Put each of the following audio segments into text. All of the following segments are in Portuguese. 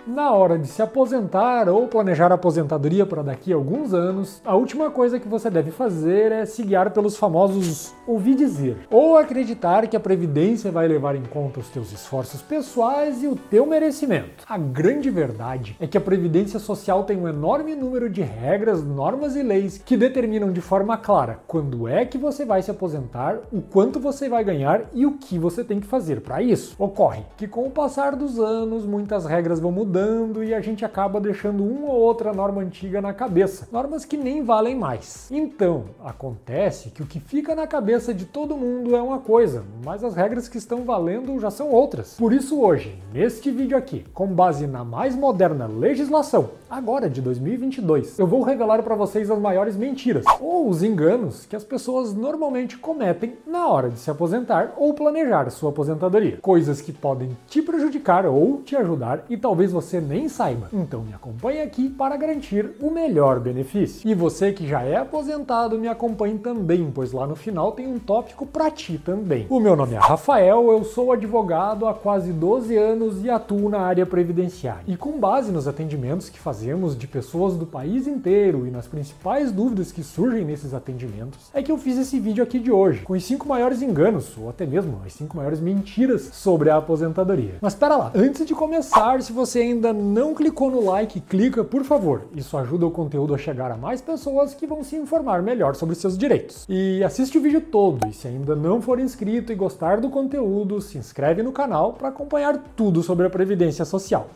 Na hora de se aposentar ou planejar a aposentadoria para daqui a alguns anos, a última coisa que você deve fazer é se guiar pelos famosos ouvir dizer, ou acreditar que a Previdência vai levar em conta os teus esforços pessoais e o teu merecimento. A grande verdade é que a Previdência Social tem um enorme número de regras, normas e leis que determinam de forma clara quando é que você vai se aposentar, o quanto você vai ganhar e o que você tem que fazer para isso. Ocorre que com o passar dos anos, muitas regras vão mudando e a gente acaba deixando uma ou outra norma antiga na cabeça, normas que nem valem mais. Então, acontece que o que fica na cabeça de todo mundo é uma coisa, mas as regras que estão valendo já são outras. Por isso hoje, neste vídeo aqui, com base na mais moderna legislação, agora de 2022, eu vou revelar para vocês as maiores mentiras, ou os enganos que as pessoas normalmente cometem na hora de se aposentar ou planejar sua aposentadoria. Coisas que podem te prejudicar ou te ajudar e talvez você nem saiba. Então me acompanhe aqui para garantir o melhor benefício. E você que já é aposentado, me acompanhe também, pois lá no final tem um tópico para ti também. O meu nome é Rafael, eu sou advogado há quase 12 anos e atuo na área previdenciária. E com base nos atendimentos que fazemos de pessoas do país inteiro e nas principais dúvidas que surgem nesses atendimentos, é que eu fiz esse vídeo aqui de hoje, com os 5 maiores enganos, ou até mesmo as 5 maiores mentiras sobre a aposentadoria. Mas espera lá, antes de começar, se você ainda não clicou no like, clica por favor. Isso ajuda o conteúdo a chegar a mais pessoas que vão se informar melhor sobre seus direitos. E assiste o vídeo todo, e se ainda não for inscrito e gostar do conteúdo, se inscreve no canal para acompanhar tudo sobre a Previdência Social.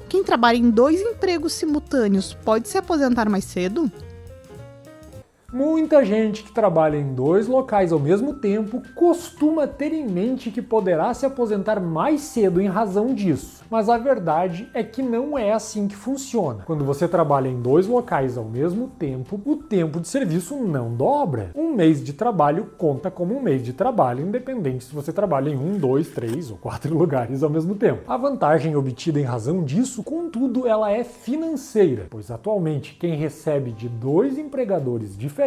Quem trabalha em 2 empregos simultâneos pode se aposentar mais cedo? Muita gente que trabalha em 2 locais ao mesmo tempo costuma ter em mente que poderá se aposentar mais cedo em razão disso. Mas a verdade é que não é assim que funciona. Quando você trabalha em 2 locais ao mesmo tempo, o tempo de serviço não dobra. Um mês de trabalho conta como um mês de trabalho, independente se você trabalha em 1, 2, 3 ou 4 lugares ao mesmo tempo. A vantagem obtida em razão disso, contudo, ela é financeira, pois atualmente quem recebe de 2 empregadores diferentes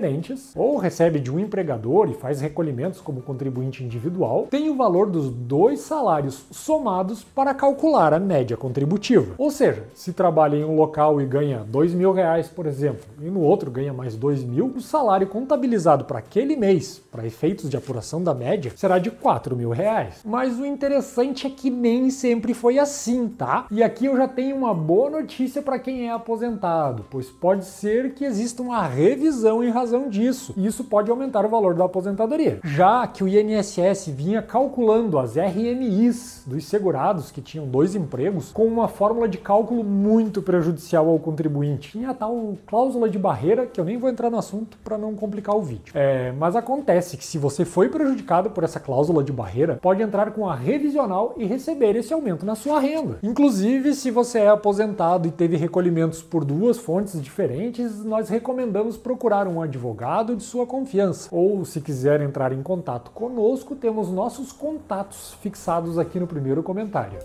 ou recebe de um empregador e faz recolhimentos como contribuinte individual, tem o valor dos 2 salários somados para calcular a média contributiva. Ou seja, se trabalha em um local e ganha R$2.000, por exemplo, e no outro ganha mais R$2.000, o salário contabilizado para aquele mês, para efeitos de apuração da média, será de R$4.000. Mas o interessante é que nem sempre foi assim, tá? E aqui eu já tenho uma boa notícia para quem é aposentado, pois pode ser que exista uma revisão em razão disso, e isso pode aumentar o valor da aposentadoria. Já que o INSS vinha calculando as RMIs dos segurados que tinham 2 empregos com uma fórmula de cálculo muito prejudicial ao contribuinte. Tinha a tal cláusula de barreira, que eu nem vou entrar no assunto para não complicar o vídeo. Mas acontece que se você foi prejudicado por essa cláusula de barreira, pode entrar com a revisional e receber esse aumento na sua renda. Inclusive, se você é aposentado e teve recolhimentos por 2 fontes diferentes, nós recomendamos procurar um advogado de sua confiança. Ou, se quiser entrar em contato conosco, temos nossos contatos fixados aqui no primeiro comentário.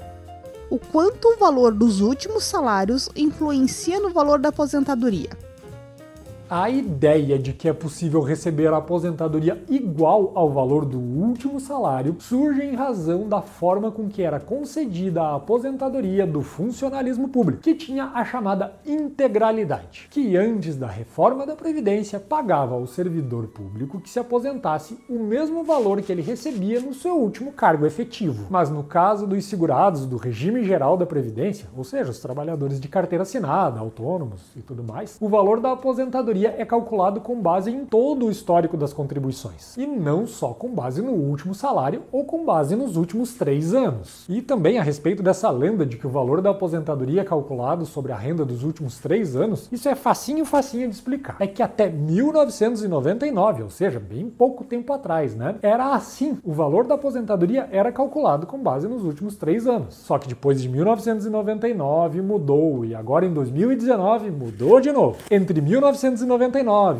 O quanto o valor dos últimos salários influencia no valor da aposentadoria? A ideia de que é possível receber a aposentadoria igual ao valor do último salário surge em razão da forma com que era concedida a aposentadoria do funcionalismo público, que tinha a chamada integralidade, que antes da reforma da Previdência pagava ao servidor público que se aposentasse o mesmo valor que ele recebia no seu último cargo efetivo. Mas no caso dos segurados do regime geral da Previdência, ou seja, os trabalhadores de carteira assinada, autônomos e tudo mais, o valor da aposentadoria é calculado com base em todo o histórico das contribuições, e não só com base no último salário ou com base nos últimos 3 anos. E também a respeito dessa lenda de que o valor da aposentadoria é calculado sobre a renda dos últimos 3 anos, isso é facinho de explicar. É que até 1999, ou seja, bem pouco tempo atrás, né, era assim. O valor da aposentadoria era calculado com base nos últimos 3 anos. Só que depois de 1999 mudou, e agora em 2019 mudou de novo. Entre 1999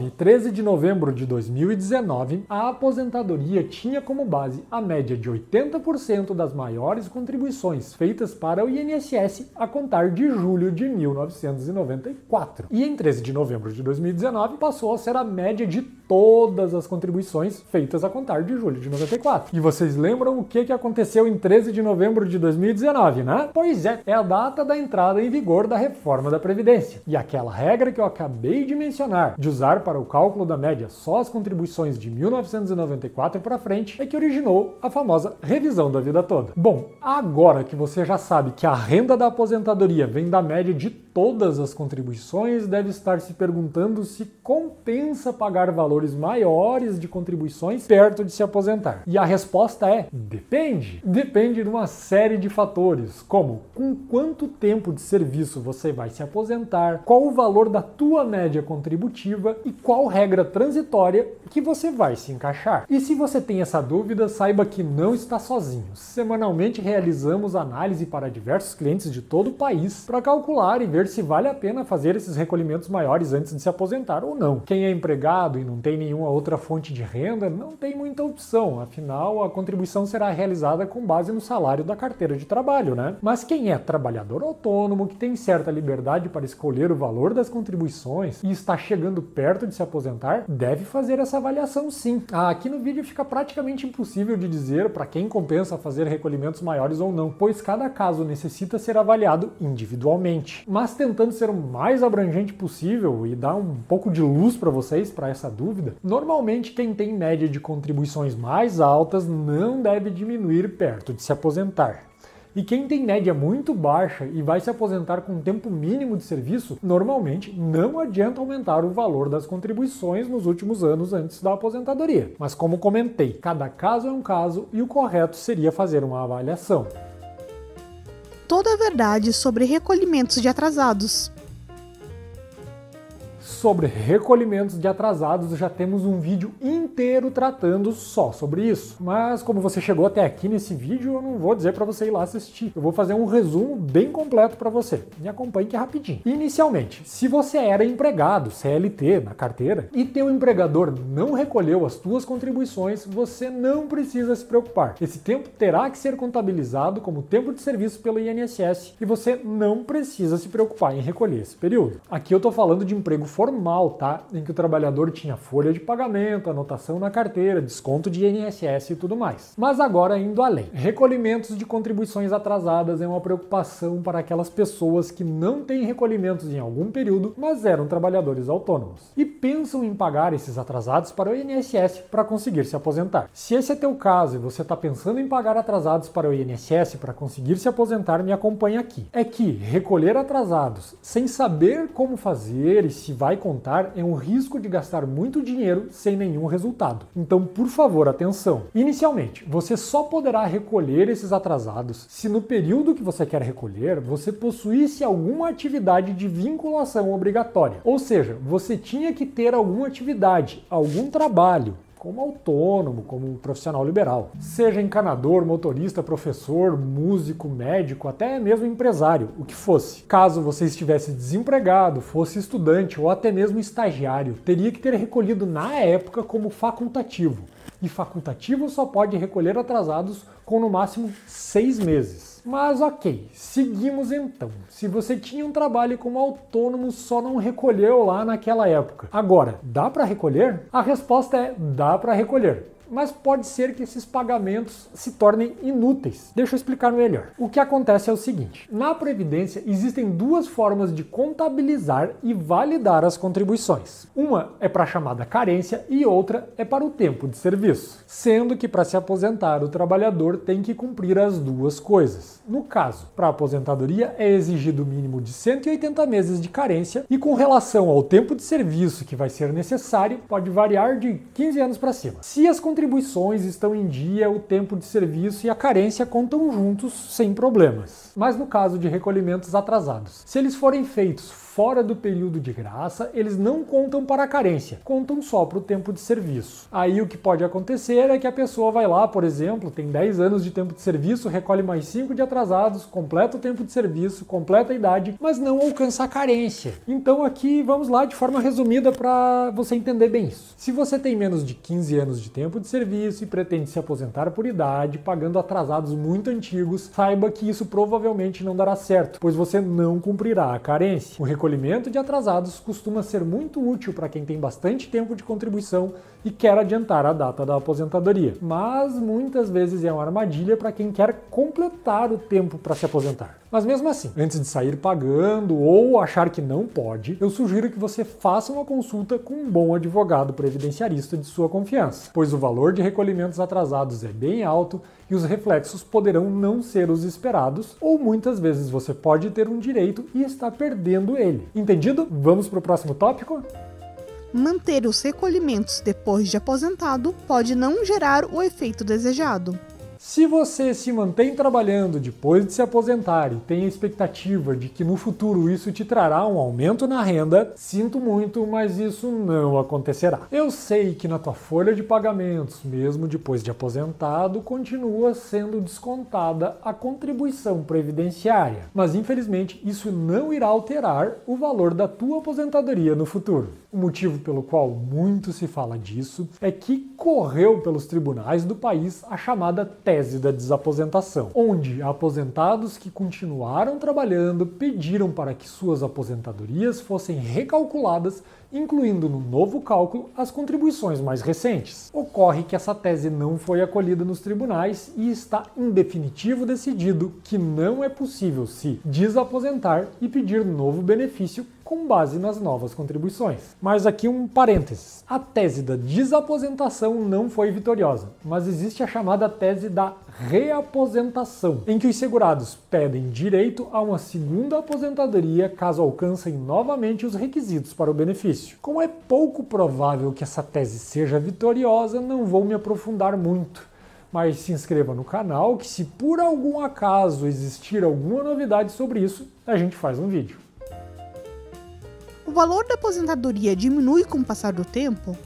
e 13 de novembro de 2019, a aposentadoria tinha como base a média de 80% das maiores contribuições feitas para o INSS a contar de julho de 1994. E em 13 de novembro de 2019 passou a ser a média de todas as contribuições feitas a contar de julho de 94. E vocês lembram o que aconteceu em 13 de novembro de 2019, né? Pois é a data da entrada em vigor da reforma da Previdência. E aquela regra que eu acabei de mencionar, de usar para o cálculo da média só as contribuições de 1994 para frente, é que originou a famosa revisão da vida toda. Bom, agora que você já sabe que a renda da aposentadoria vem da média de todas as contribuições, deve estar se perguntando se compensa pagar valores maiores de contribuições perto de se aposentar. E a resposta é: depende. Depende de uma série de fatores, como com quanto tempo de serviço você vai se aposentar, qual o valor da tua média contributiva e qual regra transitória que você vai se encaixar. E se você tem essa dúvida, saiba que não está sozinho. Semanalmente realizamos análise para diversos clientes de todo o país para calcular e ver se vale a pena fazer esses recolhimentos maiores antes de se aposentar ou não. Quem é empregado e não tem nenhuma outra fonte de renda, não tem muita opção, afinal a contribuição será realizada com base no salário da carteira de trabalho, né? Mas quem é trabalhador autônomo, que tem certa liberdade para escolher o valor das contribuições e está chegando perto de se aposentar, deve fazer essa avaliação sim. Aqui no vídeo fica praticamente impossível de dizer para quem compensa fazer recolhimentos maiores ou não, pois cada caso necessita ser avaliado individualmente. Mas tentando ser o mais abrangente possível e dar um pouco de luz para vocês para essa dúvida, normalmente quem tem média de contribuições mais altas não deve diminuir perto de se aposentar. E quem tem média muito baixa e vai se aposentar com um tempo mínimo de serviço, normalmente não adianta aumentar o valor das contribuições nos últimos anos antes da aposentadoria. Mas como comentei, cada caso é um caso e o correto seria fazer uma avaliação. Toda a verdade sobre recolhimentos de atrasados. Sobre recolhimentos de atrasados, já temos um vídeo inteiro tratando só sobre isso. Mas como você chegou até aqui nesse vídeo, eu não vou dizer para você ir lá assistir. Eu vou fazer um resumo bem completo para você. Me acompanhe aqui rapidinho. Inicialmente, se você era empregado, CLT, na carteira, e teu empregador não recolheu as tuas contribuições, você não precisa se preocupar. Esse tempo terá que ser contabilizado como tempo de serviço pelo INSS e você não precisa se preocupar em recolher esse período. Aqui eu estou falando de emprego formal, tá? Em que o trabalhador tinha folha de pagamento, anotação na carteira, desconto de INSS e tudo mais. Mas agora indo além. Recolhimentos de contribuições atrasadas é uma preocupação para aquelas pessoas que não têm recolhimentos em algum período, mas eram trabalhadores autônomos e pensam em pagar esses atrasados para o INSS para conseguir se aposentar. Se esse é teu caso e você está pensando em pagar atrasados para o INSS para conseguir se aposentar, me acompanhe aqui. É que recolher atrasados sem saber como fazer e se vai contar é um risco de gastar muito dinheiro sem nenhum resultado. Então, por favor, atenção. Inicialmente, você só poderá recolher esses atrasados se no período que você quer recolher, você possuísse alguma atividade de vinculação obrigatória. Ou seja, você tinha que ter alguma atividade, algum trabalho, como autônomo, como profissional liberal. Seja encanador, motorista, professor, músico, médico, até mesmo empresário, o que fosse. Caso você estivesse desempregado, fosse estudante ou até mesmo estagiário, teria que ter recolhido na época como facultativo. E facultativo só pode recolher atrasados com no máximo 6 meses. Mas ok, seguimos então. Se você tinha um trabalho como autônomo, só não recolheu lá naquela época. Agora, dá para recolher? A resposta é: dá para recolher. Mas pode ser que esses pagamentos se tornem inúteis. Deixa eu explicar melhor. O que acontece é o seguinte: na Previdência existem duas formas de contabilizar e validar as contribuições. Uma é para a chamada carência e outra é para o tempo de serviço. Sendo que para se aposentar, o trabalhador tem que cumprir as duas coisas. No caso, para a aposentadoria é exigido o mínimo de 180 meses de carência e com relação ao tempo de serviço que vai ser necessário, pode variar de 15 anos para cima. Se as contribuições estão em dia, o tempo de serviço e a carência contam juntos sem problemas. Mas no caso de recolhimentos atrasados, se eles forem feitos fora do período de graça, eles não contam para a carência, contam só para o tempo de serviço. Aí o que pode acontecer é que a pessoa vai lá, por exemplo, tem 10 anos de tempo de serviço, recolhe mais 5 de atrasados, completa o tempo de serviço, completa a idade, mas não alcança a carência. Então aqui vamos lá de forma resumida para você entender bem isso. Se você tem menos de 15 anos de tempo de serviço e pretende se aposentar por idade, pagando atrasados muito antigos, saiba que isso provavelmente não dará certo, pois você não cumprirá a carência. O recolhimento de atrasados costuma ser muito útil para quem tem bastante tempo de contribuição e quer adiantar a data da aposentadoria, mas muitas vezes é uma armadilha para quem quer completar o tempo para se aposentar. Mas mesmo assim, antes de sair pagando ou achar que não pode, eu sugiro que você faça uma consulta com um bom advogado previdenciarista de sua confiança, pois o valor de recolhimentos atrasados é bem alto e os reflexos poderão não ser os esperados, ou muitas vezes você pode ter um direito e está perdendo ele. Entendido? Vamos para o próximo tópico? Manter os recolhimentos depois de aposentado pode não gerar o efeito desejado. Se você se mantém trabalhando depois de se aposentar e tem a expectativa de que no futuro isso te trará um aumento na renda, sinto muito, mas isso não acontecerá. Eu sei que na tua folha de pagamentos, mesmo depois de aposentado, continua sendo descontada a contribuição previdenciária, mas infelizmente isso não irá alterar o valor da tua aposentadoria no futuro. O motivo pelo qual muito se fala disso é que correu pelos tribunais do país a chamada tese da desaposentação, onde aposentados que continuaram trabalhando pediram para que suas aposentadorias fossem recalculadas, incluindo no novo cálculo as contribuições mais recentes. Ocorre que essa tese não foi acolhida nos tribunais e está em definitivo decidido que não é possível se desaposentar e pedir novo benefício com base nas novas contribuições. Mas aqui um parênteses. A tese da desaposentação não foi vitoriosa, mas existe a chamada tese da reaposentação, em que os segurados pedem direito a uma segunda aposentadoria caso alcancem novamente os requisitos para o benefício. Como é pouco provável que essa tese seja vitoriosa, não vou me aprofundar muito. Mas se inscreva no canal que, se por algum acaso existir alguma novidade sobre isso, a gente faz um vídeo. O valor da aposentadoria diminui com o passar do tempo?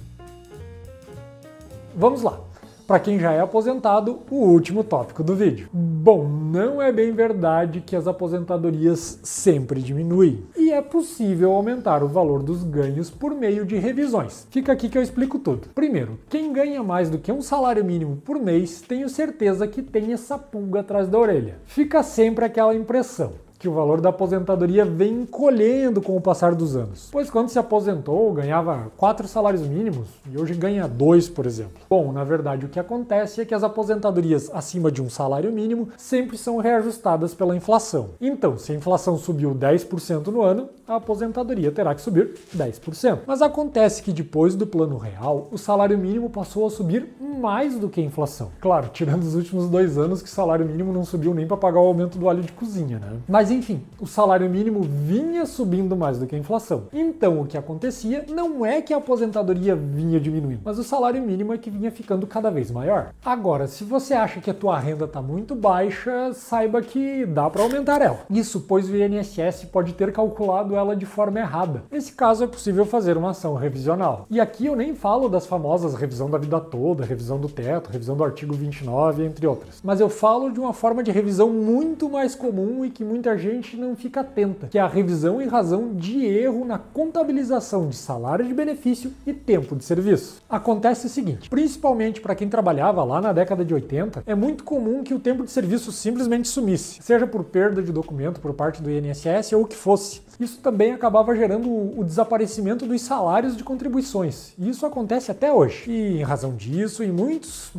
Vamos lá. Para quem já é aposentado, o último tópico do vídeo. Bom, não é bem verdade que as aposentadorias sempre diminuem. E é possível aumentar o valor dos ganhos por meio de revisões. Fica aqui que eu explico tudo. Primeiro, quem ganha mais do que um salário mínimo por mês, tenho certeza que tem essa pulga atrás da orelha. Fica sempre aquela impressão que o valor da aposentadoria vem encolhendo com o passar dos anos. Pois quando se aposentou, ganhava 4 salários mínimos e hoje ganha 2, por exemplo. Bom, na verdade o que acontece é que as aposentadorias acima de um salário mínimo sempre são reajustadas pela inflação. Então, se a inflação subiu 10% no ano, a aposentadoria terá que subir 10%. Mas acontece que depois do Plano Real, o salário mínimo passou a subir mais do que a inflação. Claro, tirando os últimos 2 anos que o salário mínimo não subiu nem para pagar o aumento do óleo de cozinha, né? Mas enfim, o salário mínimo vinha subindo mais do que a inflação. Então o que acontecia não é que a aposentadoria vinha diminuindo, mas o salário mínimo é que vinha ficando cada vez maior. Agora, se você acha que a tua renda está muito baixa, saiba que dá para aumentar ela. Isso pois o INSS pode ter calculado ela de forma errada. Nesse caso é possível fazer uma ação revisional. E aqui eu nem falo das famosas revisão da vida toda, revisão do teto, revisão do artigo 29, entre outras. Mas eu falo de uma forma de revisão muito mais comum e que muita gente não fica atenta, que é a revisão em razão de erro na contabilização de salário de benefício e tempo de serviço. Acontece o seguinte, principalmente para quem trabalhava lá na década de 80, é muito comum que o tempo de serviço simplesmente sumisse, seja por perda de documento por parte do INSS ou o que fosse. Isso também acabava gerando o desaparecimento dos salários de contribuições. E isso acontece até hoje. E em razão disso, em muitos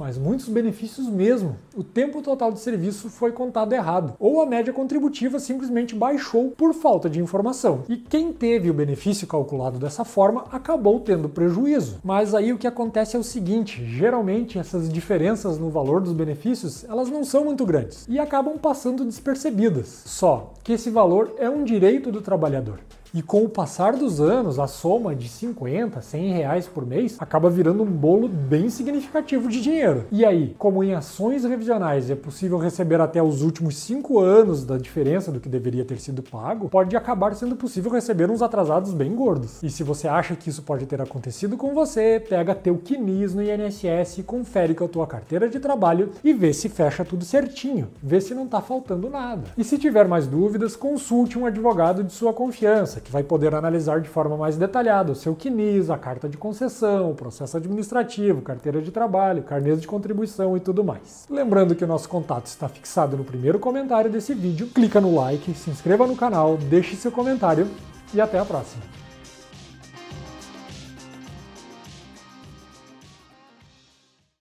benefícios mesmo, o tempo total de serviço foi contado errado, ou a média contributiva simplesmente baixou por falta de informação. E quem teve o benefício calculado dessa forma acabou tendo prejuízo. Mas aí o que acontece é o seguinte, geralmente essas diferenças no valor dos benefícios, elas não são muito grandes e acabam passando despercebidas. Só que esse valor é um direito do trabalhador. E com o passar dos anos, a soma de 50, 100 reais por mês acaba virando um bolo bem significativo de dinheiro. E aí, como em ações revisionais é possível receber até os últimos 5 anos da diferença do que deveria ter sido pago, pode acabar sendo possível receber uns atrasados bem gordos. E se você acha que isso pode ter acontecido com você, pega teu quinis no INSS, confere com a tua carteira de trabalho e vê se fecha tudo certinho, vê se não tá faltando nada. E se tiver mais dúvidas, consulte um advogado de sua confiança, que vai poder analisar de forma mais detalhada o seu CNIS, a carta de concessão, o processo administrativo, carteira de trabalho, carnês de contribuição e tudo mais. Lembrando que o nosso contato está fixado no primeiro comentário desse vídeo, clica no like, se inscreva no canal, deixe seu comentário e até a próxima!